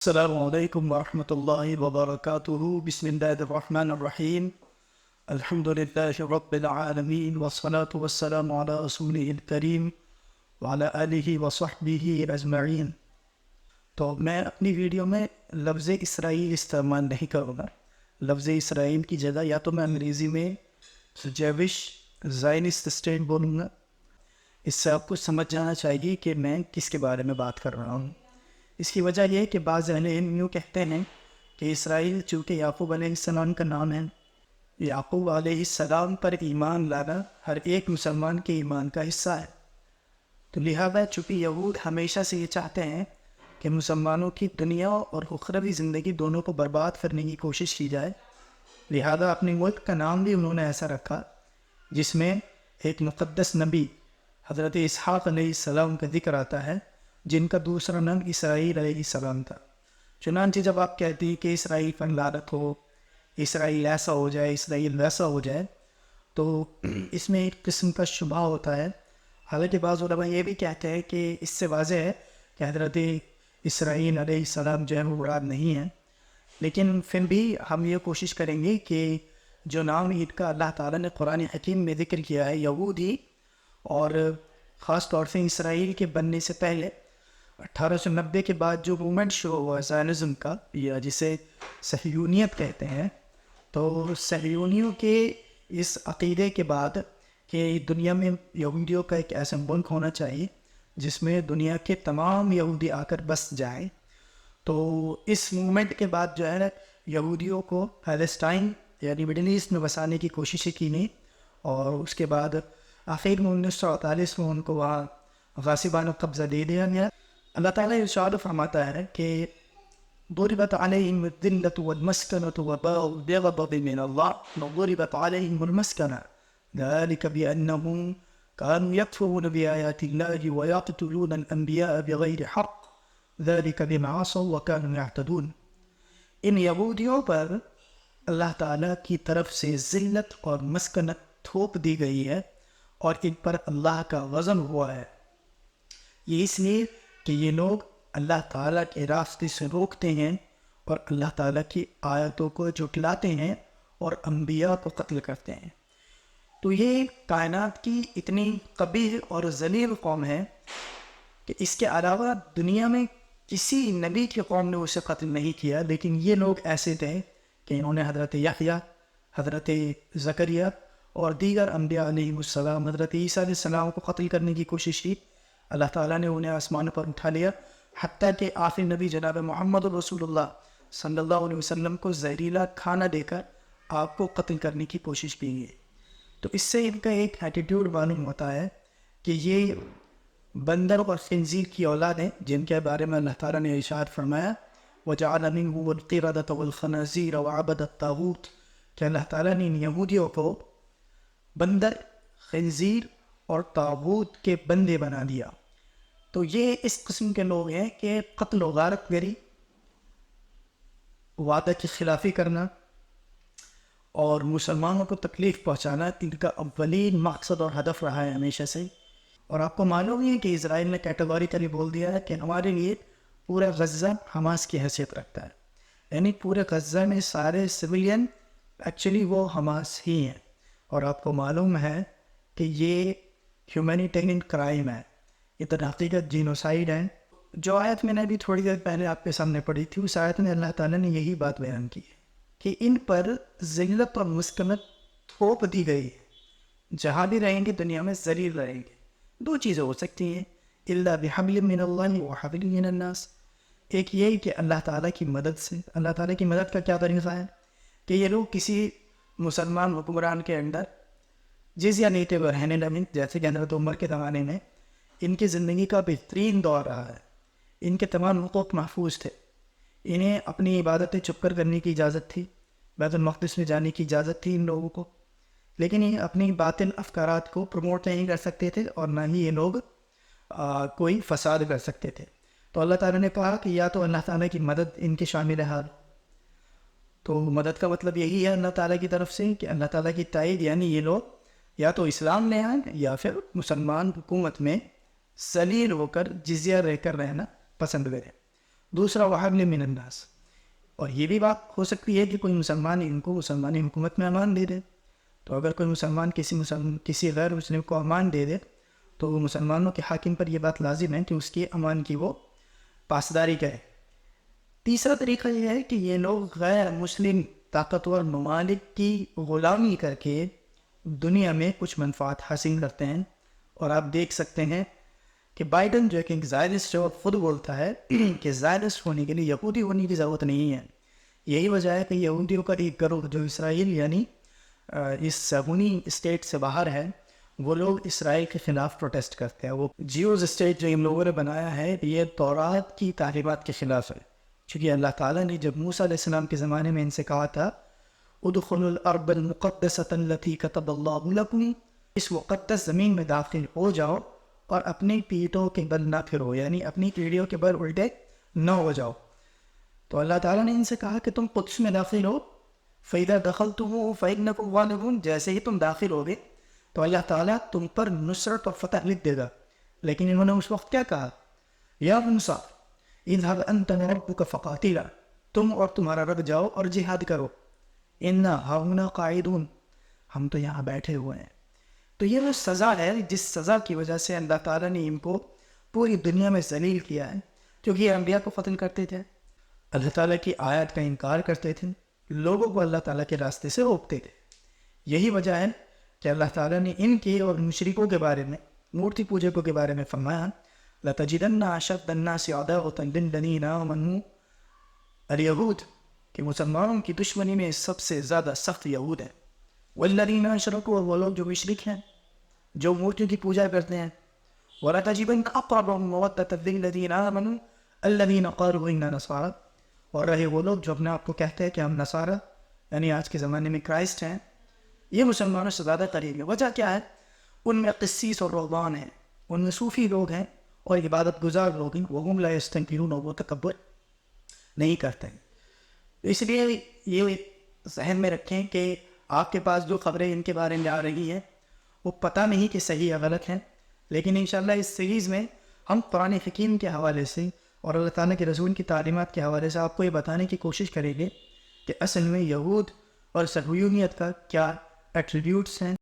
السلام علیکم ورحمۃ اللہ وبرکاتہ بسم اللہ الرحمن الرحیم الحمد للہ رب العالمین والصلاة والسلام علی رسولہ الکریم وعلی آلہ وصحبہ اجمعین۔ تو میں اپنی ویڈیو میں لفظ اسرائیل استعمال نہیں کروں گا۔ لفظ اسرائیل کی جگہ یا تو میں انگریزی میں جیوش زائنسٹ اسٹیٹ بولوں گا۔ اس سے آپ کو سمجھ جانا چاہیے کہ میں کس کے بارے میں بات کر رہا ہوں۔ اس کی وجہ یہ ہے کہ بعض اہل علم یوں کہتے ہیں کہ اسرائیل چونکہ یعقوب علیہ السلام کا نام ہے، یعقوب علیہ السلام پر ایمان لانا ہر ایک مسلمان کے ایمان کا حصہ ہے، تو لہذا چونکہ یہود ہمیشہ سے یہ چاہتے ہیں کہ مسلمانوں کی دنیا اور اخروی زندگی دونوں کو برباد کرنے کی کوشش کی جائے، لہذا اپنے ملک کا نام بھی انہوں نے ایسا رکھا جس میں ایک مقدس نبی حضرت اسحاق علیہ السلام کا ذکر آتا ہے، جن کا دوسرا نام اسرائیل علیہ السلام تھا۔ چنانچہ جب آپ کہتے ہیں کہ اسرائیل پر لعنت ہو، اسرائیل ایسا ہو جائے، اسرائیل ویسا ہو جائے، تو اس میں ایک قسم کا شبہ ہوتا ہے۔ حالانکہ بعض علماء یہ بھی کہتے ہیں کہ اس سے واضح ہے کہ حضرت اسرائیل علیہ السلام جو ہے وہ مراد نہیں ہے، لیکن پھر بھی ہم یہ کوشش کریں گے کہ جو نام عید کا اللہ تعالیٰ نے قرآن حکیم میں ذکر کیا ہے، یہودی اور خاص طور سے اسرائیل کے بننے سے پہلے 1890 کے بعد جو موومنٹ شروع ہوا زائنزم کا، یا جسے صہیونیت کہتے ہیں، تو صہیونیوں کے اس عقیدے کے بعد کہ دنیا میں یہودیوں کا ایک ایسا ملک ہونا چاہیے جس میں دنیا کے تمام یہودی آ کر بس جائیں، تو اس موومنٹ کے بعد جو ہے یہودیوں کو پیلسٹائن یعنی مڈل ایسٹ میں بسانے کی کوششیں کی گئیں، اور اس کے بعد آخر میں 1948 میں ان کو وہاں غاصبانہ قبضہ دے دیا گیا۔ اللہ تعالیٰ ارشاد فرماتا ہے کہ ضربت علیہم الذلۃ والمسکنۃ وباءوا بغضب من اللہ وضربت علیہم المسکنہ ذلک بأنہم كانوا يكفرون بآیات اللہ ويقتلون الانبیاء بغیر حق ذلک بما عصوا وكانوا يعتدون۔ ان یہودیوں پر اللہ تعالیٰ کی طرف سے ذلت اور مسکنت تھوپ دی گئی ہے، اور ان پر اللہ کا غضب ہوا ہے۔ یہ اس لیے کہ یہ لوگ اللہ تعالیٰ کے راستے سے روکتے ہیں اور اللہ تعالیٰ کی آیتوں کو جھٹلاتے ہیں اور انبیاء کو قتل کرتے ہیں۔ تو یہ کائنات کی اتنی قبیح اور ذلیل قوم ہے کہ اس کے علاوہ دنیا میں کسی نبی کی قوم نے اسے قتل نہیں کیا، لیکن یہ لوگ ایسے تھے کہ انہوں نے حضرت یحییٰ، حضرت زکریا اور دیگر انبیاء علیہ السلام، حضرت عیسیٰ علیہ السلام کو قتل کرنے کی کوشش کی۔ اللہ تعالیٰ نے انہیں آسمان پر اٹھا لیا، حتیٰ کہ آخری نبی جناب محمد رسول اللہ صلی اللہ علیہ وسلم کو زہریلا کھانا دے کر آپ کو قتل کرنے کی کوشش کی گئی۔ تو اس سے ان کا ایک ایٹیٹیوڈ معلوم ہوتا ہے کہ یہ بندر اور خنزیر کی اولاد ہیں، جن کے بارے میں اللہ تعالیٰ نے ارشاد فرمایا وَجَعَلَ مِنْهُ الْقِرَدَةَ وَالْخَنَازِيرَ وَعَبَدَ الطَّاغُوتَ، کہ اللہ تعالیٰ نے ان یہودیوں کو بندر، خنزیر اور طاغوت کے بندے بنا دیا۔ تو یہ اس قسم کے لوگ ہیں کہ قتل و غارت گری، وعدہ کی خلافی کرنا اور مسلمانوں کو تکلیف پہنچانا ان کا اولین مقصد اور ہدف رہا ہے ہمیشہ سے۔ اور آپ کو معلوم ہی ہے کہ اسرائیل نے کیٹیگوریکلی بول دیا ہے کہ ہمارے لیے پورا غزہ حماس کی حیثیت رکھتا ہے، یعنی پورے غزہ میں سارے سویلین ایکچولی وہ حماس ہی ہیں۔ اور آپ کو معلوم ہے کہ یہ ہیومینیٹیرین کرائم ہے، یہ تو حقیقت جینوسائیڈ ہے۔ جو آیت میں نے ابھی تھوڑی دیر پہلے آپ کے سامنے پڑھی تھی، اس آیت میں اللہ تعالیٰ نے یہی بات بیان کی ہے کہ ان پر ذلت اور مسکنت تھوپ دی گئی ہے، جہاں بھی رہیں گے دنیا میں ذلیل رہیں گے۔ دو چیزیں ہو سکتی ہیں، الا بحبل من اللہ وحبل من الناس۔ ایک یہ کہ اللہ تعالیٰ کی مدد سے، اللہ تعالیٰ کی مدد کا کیا طریقہ ہے کہ یہ لوگ کسی مسلمان حکمران کے اندر جزیہ لیتے ہوئے رہنے لگیں، جیسے کہ حضرت عمر کے زمانے میں ان کی زندگی کا بہترین دور رہا ہے، ان کے تمام حقوق محفوظ تھے، انہیں اپنی عبادتیں چھپ کر کرنے کی اجازت تھی، بیت المقدس میں جانے کی اجازت تھی ان لوگوں کو، لیکن یہ اپنی باطل افکارات کو پروموٹ نہیں کر سکتے تھے، اور نہ ہی یہ لوگ کوئی فساد کر سکتے تھے۔ تو اللہ تعالیٰ نے کہا کہ یا تو اللہ تعالیٰ کی مدد ان کے شامل حال، تو مدد کا مطلب یہی ہے اللہ تعالیٰ کی طرف سے کہ اللہ تعالیٰ کی تائید، یعنی یہ لوگ یا تو اسلام لے آئیں یا پھر مسلمان حکومت میں ذلیل ہو کر جزیہ رہ کر رہنا پسند کریں۔ دوسرا وحبل من الناس. اور یہ بھی بات ہو سکتی ہے کہ کوئی مسلمان ان کو مسلمانی حکومت میں امان دے دے. تو اگر کوئی مسلمان کسی غیر مسلم کو امان دے دے تو وہ مسلمانوں کے حاکم پر یہ بات لازم ہے کہ اس کی امان کی وہ پاسداری کرے. تیسرا طریقہ یہ ہے کہ یہ لوگ غیر مسلم طاقتور ممالک کی غلامی کر کے دنیا میں کچھ منفعات حاصل کرتے ہیں. اور آپ دیکھ سکتے ہیں کہ بائیڈن جو ایک زائرسٹ ہے وہ خود بولتا ہے کہ زائرسٹ ہونے کے لیے یہودی ہونے کی ضرورت نہیں ہے. یہی وجہ ہے کہ یہودیوں کا ایک گروہ جو اسرائیل یعنی اس صہیونی اسٹیٹ سے باہر ہے وہ لوگ اسرائیل کے خلاف پروٹیسٹ کرتے ہیں. وہ جیوز اسٹیٹ جو ان لوگوں نے بنایا ہے یہ تورات کی تعلیمات کے خلاف ہے. چونکہ اللہ تعالیٰ نے جب موسیٰ علیہ السلام کے زمانے میں ان سے کہا تھا ادخلوا الارض المقدسۃ التي كتب اللہ لکم، اس مقدس زمین میں داخل ہو جاؤ اور اپنی پیٹھوں کے بل نہ پھرو، یعنی اپنی پیڑھیوں کے بل الٹے نہ ہو جاؤ. تو اللہ تعالیٰ نے ان سے کہا کہ تم قدس میں داخل ہو، فَإِذَا دَخَلْتُمُوهُ فَإِنَّكُمْ غَالِبُونَ، جیسے ہی تم داخل ہوگے تو اللہ تعالیٰ تم پر نصرت اور فتح لکھ دے گا. لیکن انہوں نے اس وقت کیا کہا؟ یا موسیٰ اذهب انت وربك فقاتلا، تم اور تمہارا رب جاؤ اور جہاد کرو، انا ہاہنا قاعدون، ہم تو یہاں بیٹھے ہوئے ہیں. تو یہ وہ سزا ہے جس سزا کی وجہ سے اللہ تعالیٰ نے ان کو پوری دنیا میں ذلیل کیا ہے، کیونکہ یہ انبیاء کو قتل کرتے تھے، اللہ تعالیٰ کی آیات کا انکار کرتے تھے، لوگوں کو اللہ تعالیٰ کے راستے سے روکتے تھے. یہی وجہ ہے کہ اللہ تعالیٰ نے ان کے اور مشرکوں کے بارے میں، مورتی پوجکوں کے بارے میں فرمایا لَتَجِدَنَّ أَشَدَّ النَّاسِ عَدَاوَةً لِلَّذِينَ آمَنُوا الْيَهُودُ، کہ مسلمانوں کی دشمنی میں سب سے زیادہ سخت یہود ہیں. وَالَّذِينَ أَشْرَكُوا، اور وہ لوگ جو مشرک ہیں، جو مورتیوں کی پوجا کرتے ہیں. وَلَتَجِدَنَّ أَقْرَبَهُم مَوَدَّةً لِلَّذِينَ آمَنُوا الَّذِينَ قَالُوا إِنَّا نَصَارَىٰ، اور رہے وہ لوگ جو اپنے آپ کو کہتے ہیں کہ ہم نصارہ یعنی آج کے زمانے میں کرائسٹ ہیں، یہ مسلمانوں سے زیادہ قریب ہے. وجہ کیا ہے؟ ان میں قسیس اور رہبان ہیں، ان میں صوفی لوگ ہیں اور عبادت گزار لوگ ہیں. وَهُمْ لَا يَسْتَكْبِرُونَ، اور وہ تکبر نہیں کرتے ہیں. اس لیے یہ ذہن میں رکھیں کہ آپ کے پاس جو خبریں ان کے بارے میں آ رہی ہیں وہ پتہ نہیں کہ صحیح یا غلط ہیں، لیکن انشاءاللہ اس سیریز میں ہم قرآن حکیم کے حوالے سے اور اللہ تعالیٰ کے رسول کی تعلیمات کے حوالے سے آپ کو یہ بتانے کی کوشش کریں گے کہ اصل میں یہود اور صہیونیت کا کیا ایٹریبیوٹس ہیں.